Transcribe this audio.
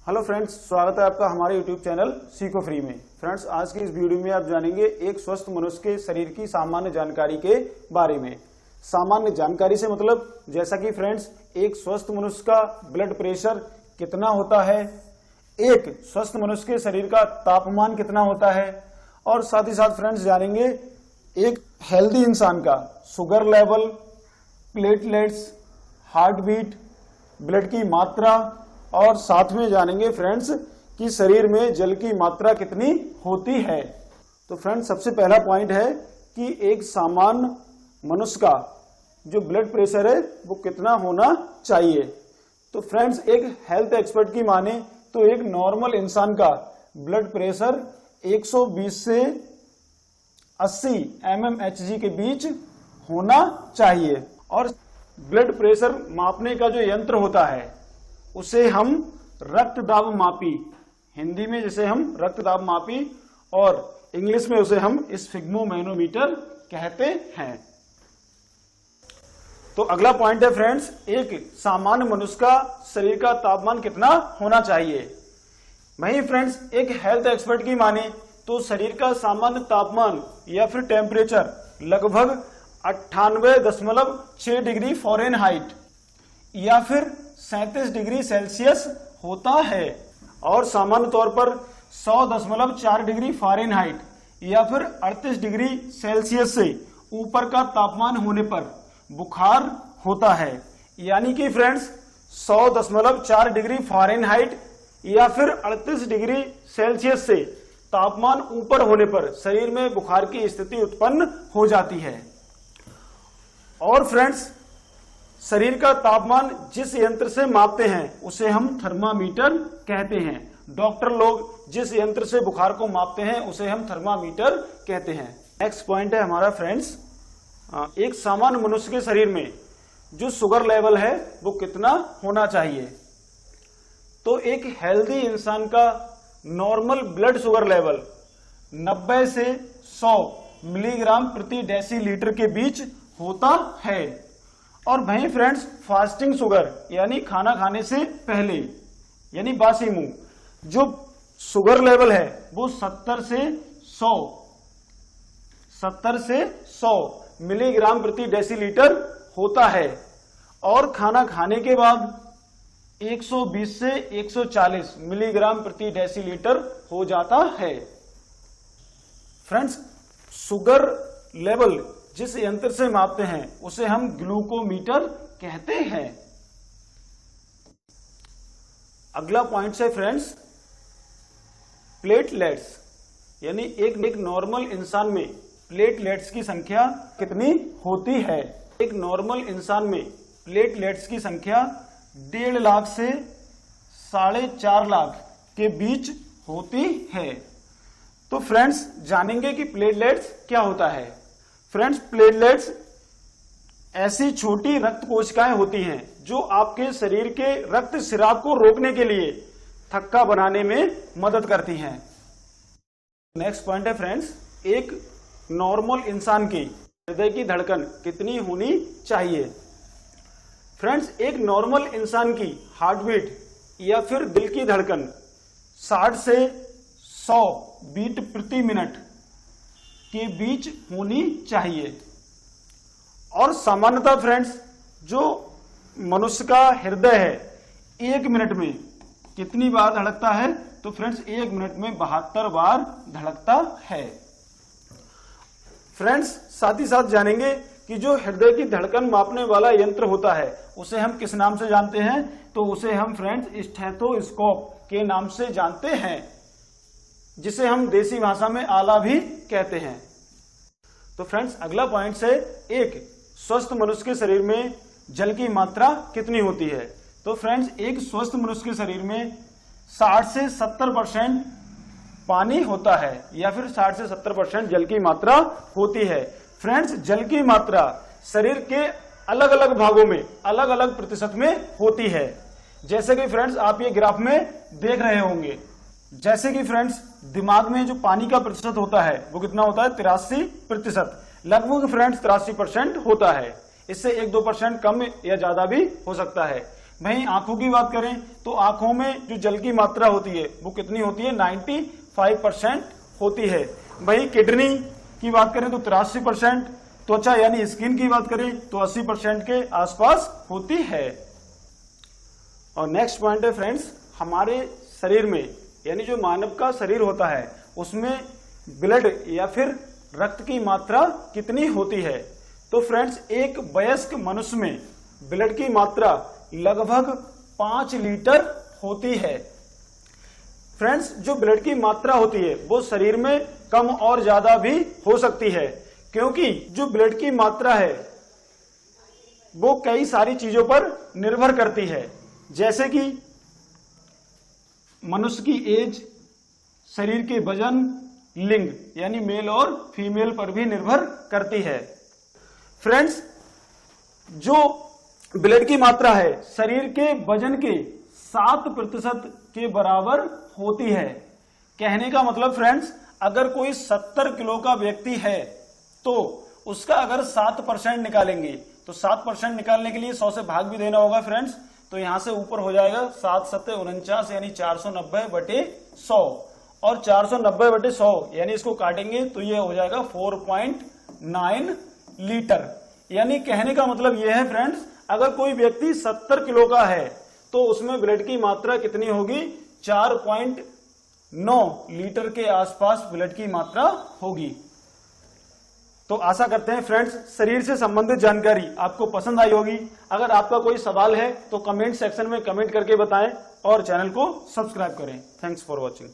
Hello friends, स्वागत है आपका हमारे यूट्यूब चैनल सीखो फ्री में। फ्रेंड्स, आज की इस वीडियो में आप जानेंगे एक स्वस्थ मनुष्य के शरीर की सामान्य जानकारी के बारे में। सामान्य जानकारी से मतलब जैसा कि फ्रेंड्स, एक स्वस्थ मनुष्य का ब्लड प्रेशर कितना होता है, एक स्वस्थ मनुष्य के शरीर का तापमान कितना होता है, और साथ ही साथ फ्रेंड्स जानेंगे एक हेल्दी इंसान का sugar level, platelets, heart beat, blood की मात्रा, और साथ में जानेंगे फ्रेंड्स कि शरीर में जल की मात्रा कितनी होती है। तो फ्रेंड्स, सबसे पहला पॉइंट है कि एक सामान्य मनुष्य का जो ब्लड प्रेशर है वो कितना होना चाहिए। तो फ्रेंड्स, एक हेल्थ एक्सपर्ट की माने तो एक नॉर्मल इंसान का ब्लड प्रेशर 120 से 80 mmHg के बीच होना चाहिए। और ब्लड प्रेशर मापने का जो यंत्र होता है उसे हम रक्त दाब मापी, हिंदी में जिसे हम रक्त दाब मापी, और इंग्लिश में उसे हम स्फिग्मोमैनोमीटर कहते हैं। तो अगला पॉइंट है फ्रेंड्स, एक सामान्य मनुष्य का शरीर का तापमान कितना होना चाहिए। वहीं फ्रेंड्स, एक हेल्थ एक्सपर्ट की माने तो शरीर का सामान्य तापमान या फिर टेम्परेचर लगभग 98.6 डिग्री फ़ारेनहाइट या फिर 37 डिग्री सेल्सियस होता है, और सामान्य तौर पर 100.4 डिग्री फ़ारेनहाइट या फिर 38 डिग्री सेल्सियस से ऊपर का तापमान होने पर बुखार होता है। यानी कि फ्रेंड्स, 100.4 डिग्री फ़ारेनहाइट या फिर 38 डिग्री सेल्सियस से तापमान ऊपर होने पर शरीर में बुखार की स्थिति उत्पन्न हो जाती है। और फ्रेंड्स, शरीर का तापमान जिस यंत्र से मापते हैं उसे हम थर्मामीटर कहते हैं। डॉक्टर लोग जिस यंत्र से बुखार को मापते हैं उसे हम थर्मामीटर कहते हैं। नेक्स्ट पॉइंट है हमारा फ्रेंड्स, एक सामान्य मनुष्य के शरीर में जो शुगर लेवल है वो कितना होना चाहिए। तो एक हेल्दी इंसान का नॉर्मल ब्लड शुगर लेवल 90 से 100 मिलीग्राम प्रति डेसीलीटर के बीच होता है। और वहीं फ्रेंड्स, फास्टिंग शुगर यानी खाना खाने से पहले यानी बासी मुंह जो शुगर लेवल है वो 70 से 100 मिलीग्राम प्रति डेसीलीटर होता है, और खाना खाने के बाद 120 से 140 मिलीग्राम प्रति डेसीलीटर हो जाता है। फ्रेंड्स, शुगर लेवल जिस यंत्र से मापते हैं उसे हम ग्लूकोमीटर कहते हैं। अगला पॉइंट है फ्रेंड्स, प्लेटलेट्स यानी एक नॉर्मल इंसान में प्लेटलेट्स की संख्या कितनी होती है। एक नॉर्मल इंसान में प्लेटलेट्स की संख्या 1.5 लाख से 4.5 लाख के बीच होती है। तो फ्रेंड्स, जानेंगे कि प्लेटलेट्स क्या होता है। फ्रेंड्स, प्लेटलेट्स ऐसी छोटी रक्त कोशिकाएं होती हैं जो आपके शरीर के रक्त स्राव को रोकने के लिए थक्का बनाने में मदद करती हैं। नेक्स्ट पॉइंट है फ्रेंड्स, एक नॉर्मल इंसान की हृदय की धड़कन कितनी होनी चाहिए। फ्रेंड्स, एक नॉर्मल इंसान की हार्ट बीट या फिर दिल की धड़कन 60 से 100 बीट प्रति मिनट के बीच होनी चाहिए। और सामान्यतः फ्रेंड्स, जो मनुष्य का हृदय है 1 मिनट में कितनी बार धड़कता है, तो फ्रेंड्स 1 मिनट में 72 बार धड़कता है। फ्रेंड्स, साथ ही साथ जानेंगे कि जो हृदय की धड़कन मापने वाला यंत्र होता है उसे हम किस नाम से जानते हैं। तो उसे हम फ्रेंड्स स्टेथोस्कोप के नाम से जानते हैं, जिसे हम देसी भाषा में आला भी कहते हैं। तो फ्रेंड्स, अगला पॉइंट है, एक स्वस्थ मनुष्य के शरीर में जल की मात्रा कितनी होती है। तो फ्रेंड्स, एक स्वस्थ मनुष्य के शरीर में 60 से 70% पानी होता है या फिर 60 से 70% जल की मात्रा होती है। फ्रेंड्स, जल की मात्रा शरीर के अलग अलग भागों में अलग अलग प्रतिशत में होती है। जैसे कि फ्रेंड्स, आप ये ग्राफ में देख रहे होंगे। जैसे कि फ्रेंड्स, दिमाग में जो पानी का प्रतिशत होता है वो कितना होता है, 83%, लगभग फ्रेंड्स 83% होता है। इससे 1-2% कम या ज्यादा भी हो सकता है। भाई आंखों की बात करें तो आंखों में जो जल की मात्रा होती है वो कितनी होती है, 95% होती है। भाई किडनी की बात करें तो 83%, त्वचा यानी स्किन की बात करें तो 80% के आसपास होती है। और नेक्स्ट पॉइंट है फ्रेंड्स, हमारे शरीर में यानी जो मानव का शरीर होता है उसमें ब्लड या फिर रक्त की मात्रा कितनी होती है। तो फ्रेंड्स एक वयस्क मनुष्य में ब्लड की मात्रा लगभग 5 लीटर होती है। फ्रेंड्स जो ब्लड की मात्रा होती है वो शरीर में कम और ज्यादा भी हो सकती है, क्योंकि जो ब्लड की मात्रा है वो कई सारी चीजों पर निर्भर करती है, जैसे कि मनुष्य की एज, शरीर के वजन, लिंग यानी मेल और फीमेल पर भी निर्भर करती है। फ्रेंड्स जो ब्लड की मात्रा है शरीर के वजन के 7% के बराबर होती है। कहने का मतलब फ्रेंड्स अगर कोई 70 किलो का व्यक्ति है तो उसका अगर 7% निकालेंगे तो 7% निकालने के लिए 100 से भाग भी देना होगा फ्रेंड्स। तो यहां से ऊपर हो जाएगा 7 7 49 यानी 490/100 और 490/100 यानी इसको काटेंगे तो ये हो जाएगा 4.9 लीटर। यानी कहने का मतलब यह है फ्रेंड्स अगर कोई व्यक्ति 70 किलो का है तो उसमें ब्लड की मात्रा कितनी होगी, 4.9 लीटर के आसपास ब्लड की मात्रा होगी। तो आशा करते हैं फ्रेंड्स शरीर से संबंधित जानकारी आपको पसंद आई होगी। अगर आपका कोई सवाल है तो कमेंट सेक्शन में कमेंट करके बताएं और चैनल को सब्सक्राइब करें। Thanks for watching.